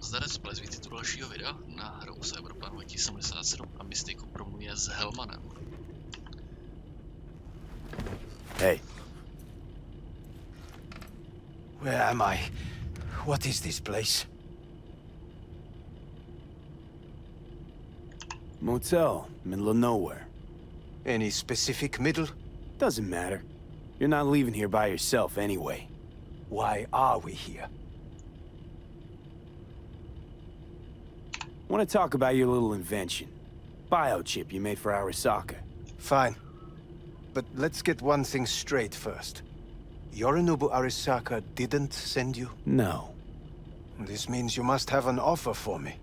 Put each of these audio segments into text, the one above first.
Zdarec ples, vítejte do dalšího videa na hru Cyberpunk 2077 a mistake promluvě s Helmanem. Hey. Where am I? What is this place? Motel, middle of nowhere. Any specific middle? Doesn't matter. You're not leaving here by yourself anyway. Why are we here? Want to talk about your little invention. Biochip you made for Arasaka. Fine. But let's get one thing straight first. Yorinobu Arasaka didn't send you? No. This means you must have an offer for me.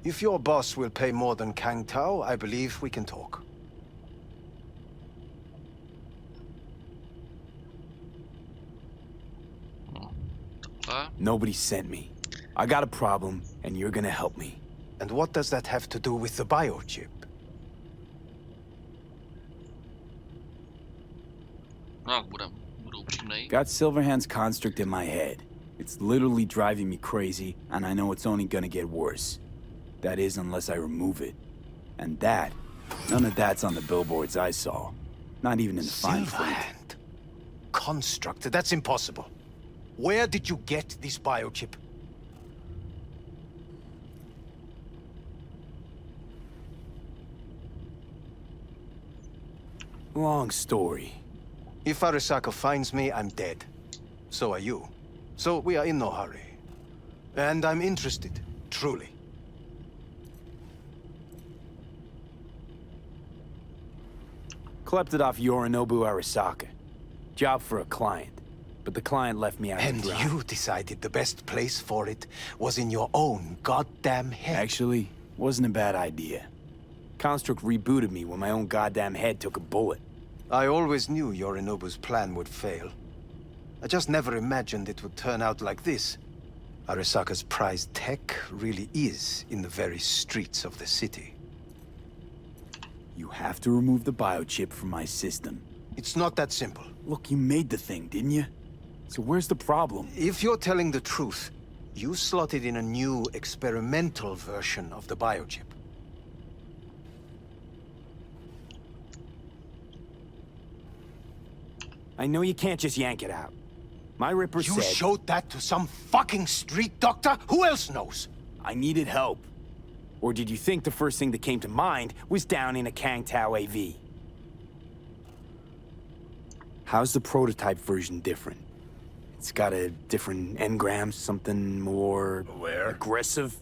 If your boss will pay more than Kang Tao, I believe we can talk. Nobody sent me. I got a problem, and you're gonna help me. And what does that have to do with the biochip? No, budu upřímnej. Got Silverhand's construct in my head. It's literally driving me crazy, and I know it's only gonna get worse. That is, unless I remove it. And that, none of that's on the billboards I saw. Not even in the fine print. Silverhand? Construct? That's impossible. Where did you get this biochip? Long story. If Arasaka finds me, I'm dead. So are you. So we are in no hurry. And I'm interested, truly. Klept it off Yorinobu Arasaka. Job for a client. But the client left me out And to dry. you decided the best place for it was in your own goddamn head. Actually, wasn't a bad idea. Construct rebooted me when my own goddamn head took a bullet. I always knew Yorinobu's plan would fail. I just never imagined it would turn out like this. Arasaka's prized tech really is in the very streets of the city. You have to remove the biochip from my system. It's not that simple. Look, you made the thing, didn't you? So where's the problem? If you're telling the truth, you slotted in a new experimental version of the biochip. I know you can't just yank it out. My Ripper You said... showed that to some fucking street doctor? Who else knows? I needed help. Or did you think the first thing that came to mind was down in a Kang Tao AV? How's the prototype version different? It's got a different engram, something more... aggressive?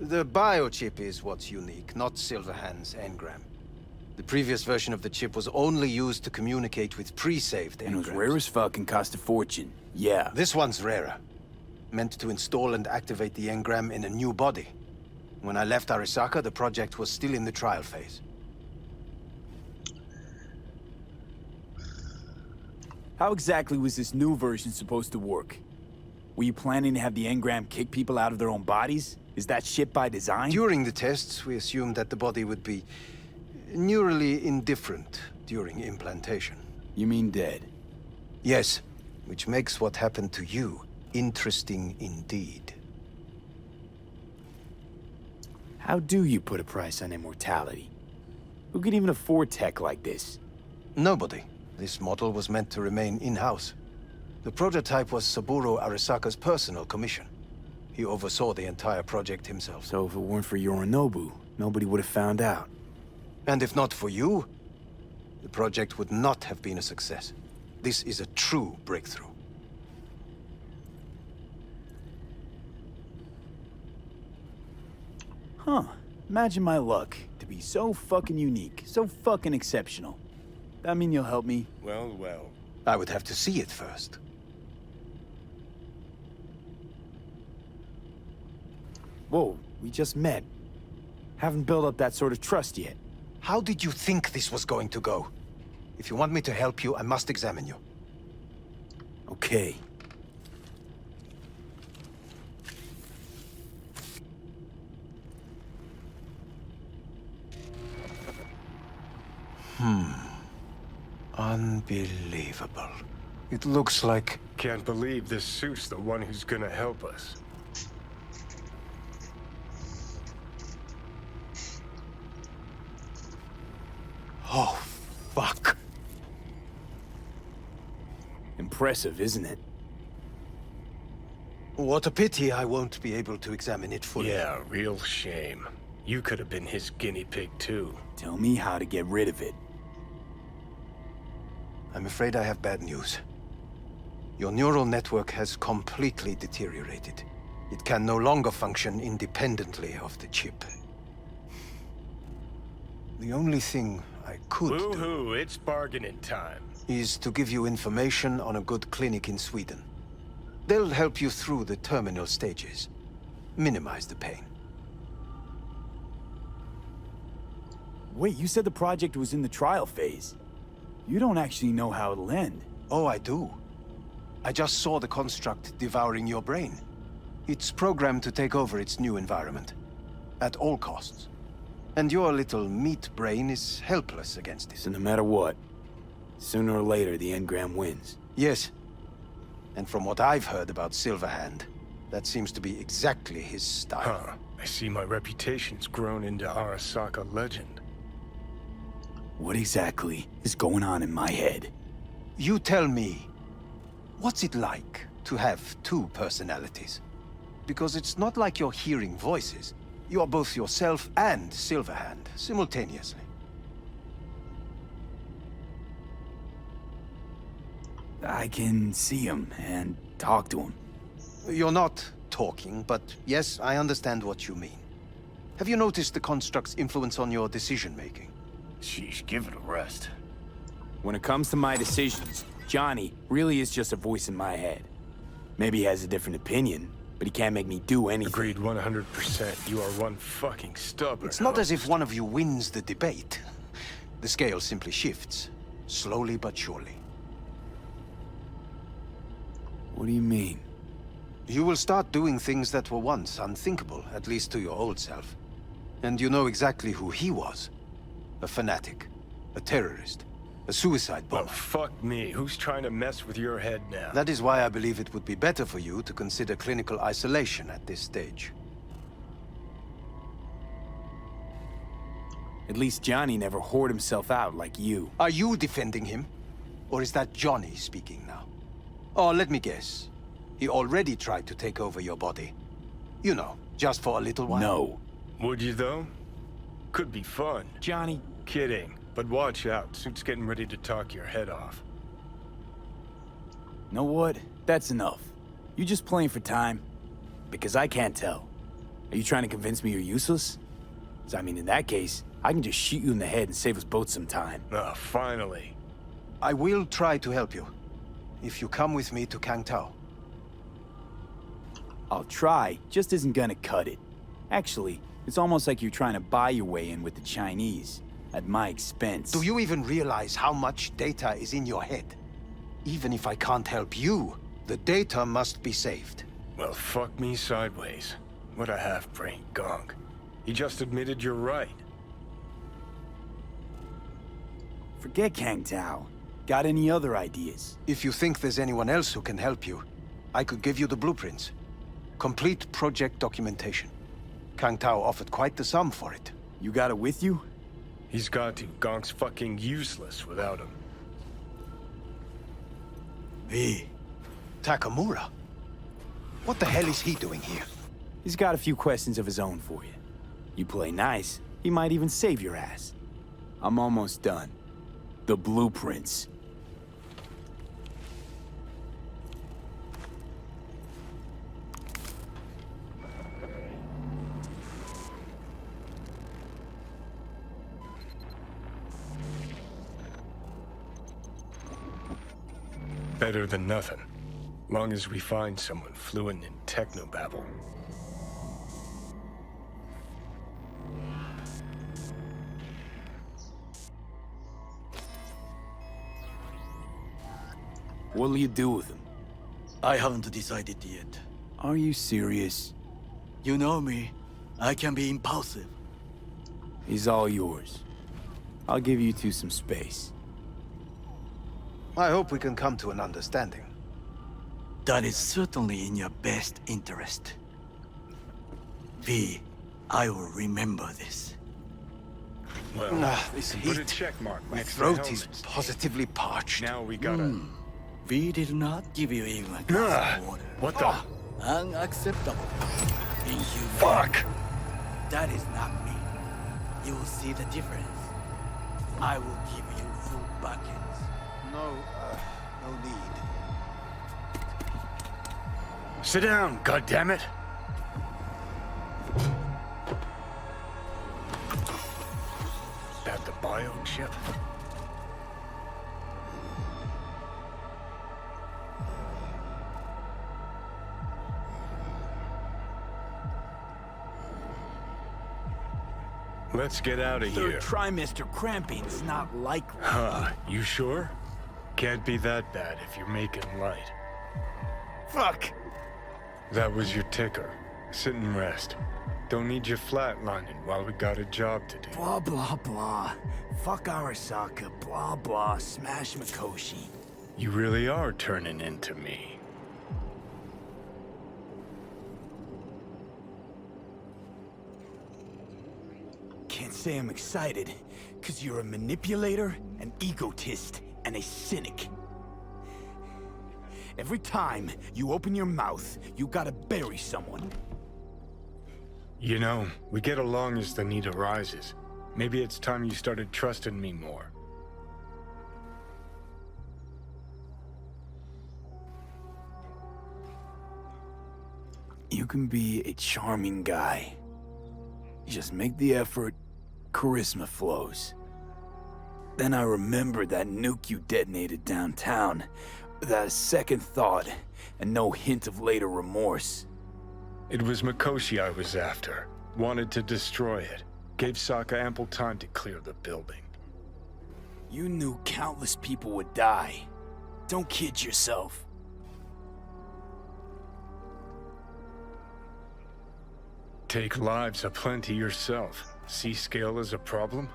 The biochip is what's unique, not Silverhand's engram. The previous version of the chip was only used to communicate with pre-saved And it was engrams. rare as fuck and cost a fortune. Yeah. This one's rarer. Meant to install and activate the engram in a new body. When I left Arasaka, the project was still in the trial phase. How exactly was this new version supposed to work? Were you planning to have the engram kick people out of their own bodies? Is that shit by design? During the tests, we assumed that the body would be neurally indifferent during implantation. You mean dead? Yes, which makes what happened to you interesting indeed. How do you put a price on immortality? Who could even afford tech like this? Nobody. This model was meant to remain in-house. The prototype was Saburo Arasaka's personal commission. He oversaw the entire project himself. So if it weren't for Yorinobu, nobody would have found out. And if not for you, the project would not have been a success. This is a true breakthrough. Huh. Imagine my luck to be so fucking unique, so fucking exceptional. That mean you'll help me? Well. I would have to see it first. Whoa, we just met. Haven't built up that sort of trust yet. How did you think this was going to go? If you want me to help you, I must examine you. Okay. Unbelievable. It looks like... Can't believe this suit's the one who's gonna help us. Oh, fuck. Impressive, isn't it? What a pity I won't be able to examine it fully. Yeah, real shame. You could have been his guinea pig too. Tell me how to get rid of it. I'm afraid I have bad news. Your neural network has completely deteriorated. It can no longer function independently of the chip. The only thing I could do Woohoo, it's bargaining time. is to give you information on a good clinic in Sweden. They'll help you through the terminal stages. Minimize the pain. Wait, you said the project was in the trial phase. You don't actually know how it'll end. Oh, I do. I just saw the construct devouring your brain. It's programmed to take over its new environment. At all costs. And your little meat brain is helpless against it. So no matter what, sooner or later the engram wins. Yes. And from what I've heard about Silverhand, that seems to be exactly his style. Huh. I see my reputation's grown into Arasaka legend. What exactly is going on in my head? You tell me, what's it like to have two personalities? Because it's not like you're hearing voices. You're both yourself and Silverhand, simultaneously. I can see him and talk to him. You're not talking, but yes, I understand what you mean. Have you noticed the construct's influence on your decision-making? Sheesh, give it a rest. When it comes to my decisions, Johnny really is just a voice in my head. Maybe he has a different opinion, but he can't make me do anything. Agreed 100%. You are one fucking stubborn. It's not as if one of you wins the debate. The scale simply shifts, slowly but surely. What do you mean? You will start doing things that were once unthinkable, at least to your old self. And you know exactly who he was. A fanatic, a terrorist, a suicide bomber. Well, fuck me. Who's trying to mess with your head now? That is why I believe it would be better for you to consider clinical isolation at this stage. At least Johnny never whored himself out like you. Are you defending him? Or is that Johnny speaking now? Oh, let me guess. He already tried to take over your body. You know, just for a little while. No. Would you though? Could be fun. Johnny, Kidding. But watch out. Suit's getting ready to talk your head off. know what? That's enough. You just playing for time? Because I can't tell. Are you trying to convince me you're useless? 'Cause, I mean, in that case, I can just shoot you in the head and save us both some time. Ah, finally. I will try to help you. If you come with me to Kangtao. I'll try, just isn't gonna cut it. Actually, it's almost like you're trying to buy your way in with the Chinese, at my expense. Do you even realize how much data is in your head? Even if I can't help you, the data must be saved. Well, fuck me sideways. What a half-brained gonk. He just admitted you're right. Forget Kang Tao. Got any other ideas? If you think there's anyone else who can help you, I could give you the blueprints. Complete project documentation. Kangtao offered quite the sum for it. You got it with you? He's got to. Gonk's fucking useless without him. V. Takamura? What the hell is he doing here? He's got a few questions of his own for you. You play nice, he might even save your ass. I'm almost done. The blueprints. Better than nothing. Long as we find someone fluent in technobabble. What'll you do with him? I haven't decided yet. Are you serious? You know me. I can be impulsive. He's all yours. I'll give you two some space. I hope we can come to an understanding. That is certainly in your best interest. V, I will remember this. Well, This put a heat. check mark My next to throat the is helmets. positively parched. Now we gotta... We did not give you even a glass of water. What the... Unacceptable. Inhumane. Fuck! That is not me. You will see the difference. I will give you full buckets. No need. Sit down, goddammit! That the biochip? Let's get out of here. Third trimester cramping's not likely. Huh, you sure? Can't be that bad if you're making light. Fuck! That was your ticker. Sit and rest. Don't need you flatlining while we got a job to do. Blah, blah, blah. Fuck Arasaka, blah, blah, smash Mikoshi. You really are turning into me. Can't say I'm excited, cause you're a manipulator, an egotist, and a cynic. Every time you open your mouth, you gotta bury someone. You know, we get along as the need arises. Maybe it's time you started trusting me more. You can be a charming guy. You just make the effort, charisma flows. Then I remembered that nuke you detonated downtown, without a second thought, and no hint of later remorse. It was Mikoshi I was after. Wanted to destroy it. Gave Sokka ample time to clear the building. You knew countless people would die. Don't kid yourself. Take lives aplenty yourself. See scale as a problem?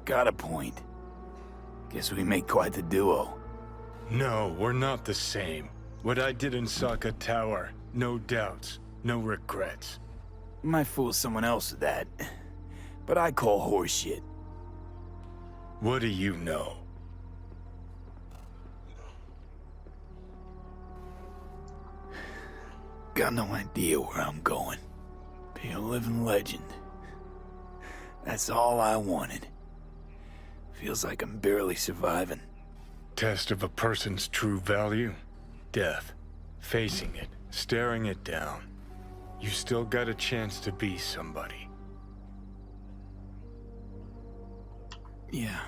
Got a point. Guess we make quite the duo. No, we're not the same. What I did in Sokka Tower, no doubts, no regrets. Might fool someone else with that, but I call horseshit. What do you know? Got no idea where I'm going. Be a living legend. That's all I wanted. Feels like I'm barely surviving. Test of a person's true value? Death. Facing it, staring it down. You still got a chance to be somebody. Yeah,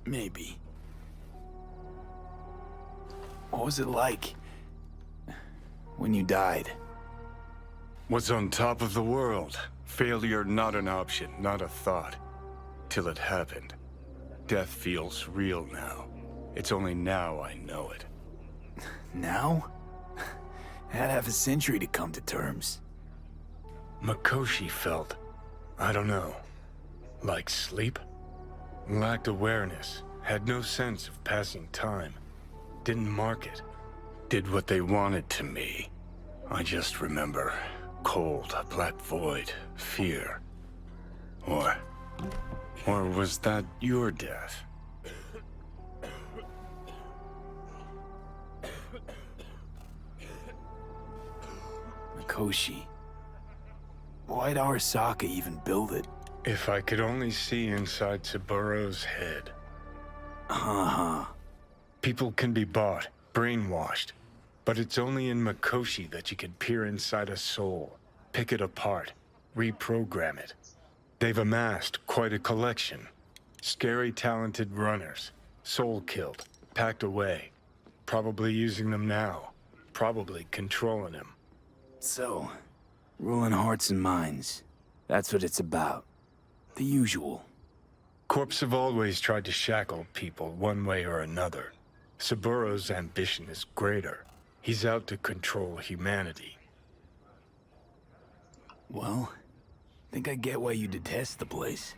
maybe. What was it like when you died? What's on top of the world? Failure not an option, not a thought. Till it happened. Death feels real now. It's only now I know it. Now? Had half a century to come to terms. Mikoshi felt, I don't know, like sleep? Lacked awareness, had no sense of passing time. Didn't mark it. Did what they wanted to me. I just remember cold, black void, fear. Or was that your death? Mikoshi. Why'd Arasaka even build it? If I could only see inside Saburo's head. People can be bought, brainwashed. But it's only in Mikoshi that you can peer inside a soul, pick it apart, reprogram it. They've amassed quite a collection. Scary, talented runners, soul-killed, packed away. Probably using them now, probably controlling them. So, ruling hearts and minds. That's what it's about. The usual. Corps have always tried to shackle people one way or another. Saburo's ambition is greater. He's out to control humanity. Well, think I get why you detest the place.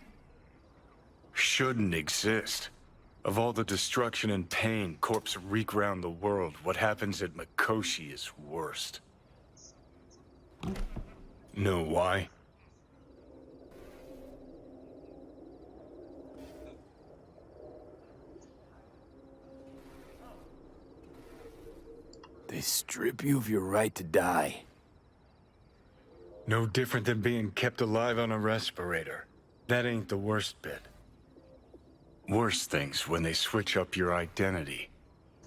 Shouldn't exist. Of all the destruction and pain corpse wreak round the world, what happens at Mikoshi is worst. Know why? They strip you of your right to die. No different than being kept alive on a respirator. That ain't the worst bit. Worse things when they switch up your identity,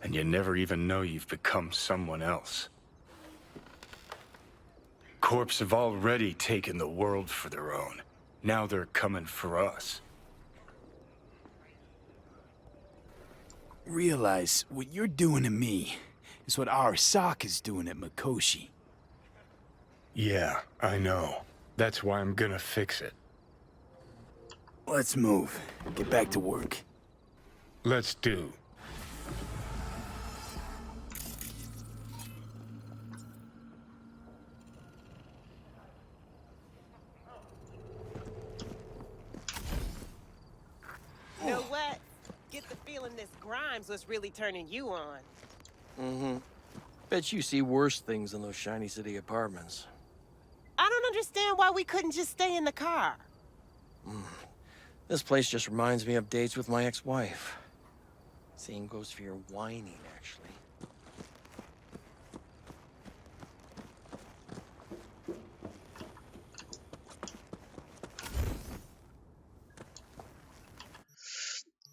and you never even know you've become someone else. Corps have already taken the world for their own. Now they're coming for us. Realize what you're doing to me is what Arasaka's doing at Mikoshi. Yeah, I know. That's why I'm gonna fix it. Let's move. Get back to work. Let's do. Know what? Get the feeling this Grimes was really turning you on. Mm-hmm. Bet you see worse things than those shiny city apartments. I don't understand why we couldn't just stay in the car. This place just reminds me of dates with my ex-wife. Same goes for your whining, actually.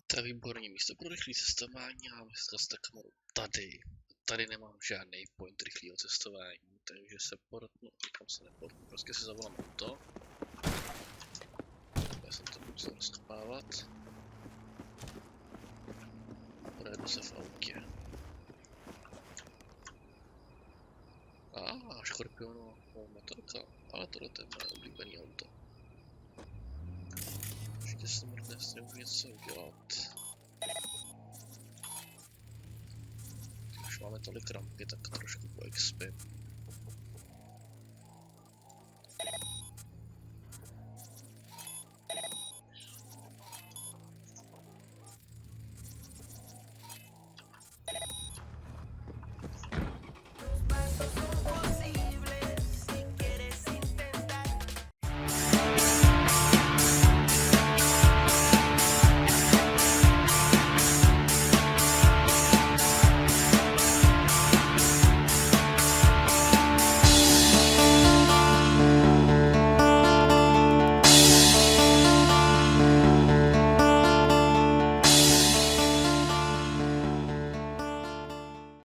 To je výborný místo pro rychlé cestování a místo s kamerou tady. Tady nemám žádný point rychlého cestování, takže se portnu, kam se neportnu, prostě si zavolám auto. Já jsem to musel rozkopávat. Projedu se v autě. Škorpionu, motorka, ale tohle je moje oblíbené auto. Ještě se možná s tím něco udělat. Už máme tolik rampy, tak trošku poexpím.